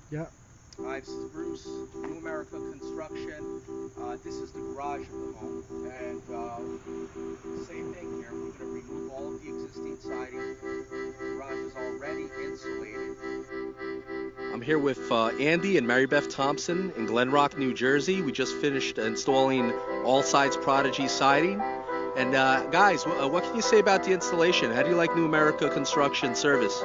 Yeah. Hi, this is Bruce, New America Construction. This is the garage of the home, and same thing here. We're going to remove all of the existing siding. The garage is already insulated. I'm here with Andy and Mary Beth Thompson in Glen Rock, New Jersey. We just finished installing All Sides Prodigy siding. And guys, what can you say about the installation? How do you like New America Construction service?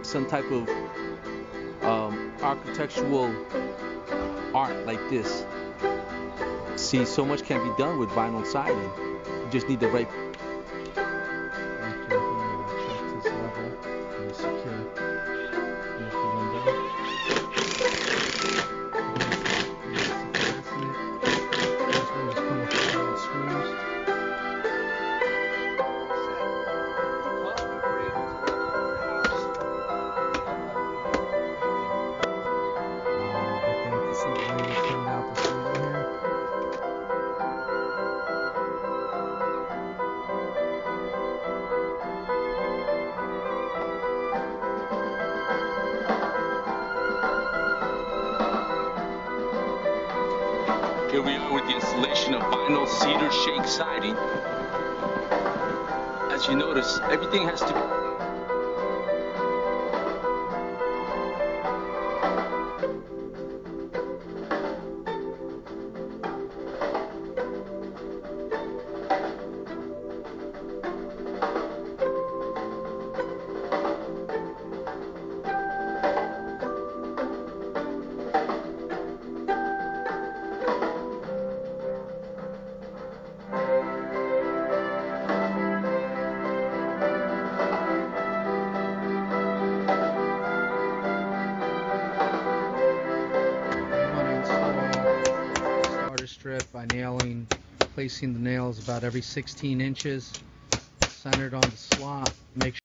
Some type of architectural art like this. See, so much can be done with vinyl siding. You just need the right. Check this level and secure. Lift the window. These windows come with 5 screws. I think this is the way we turned out the siding here. Here we are with the installation of vinyl cedar shake siding. As you notice, everything has to be Strip by placing the nails about every 16 inches, centered on the slot. Make sure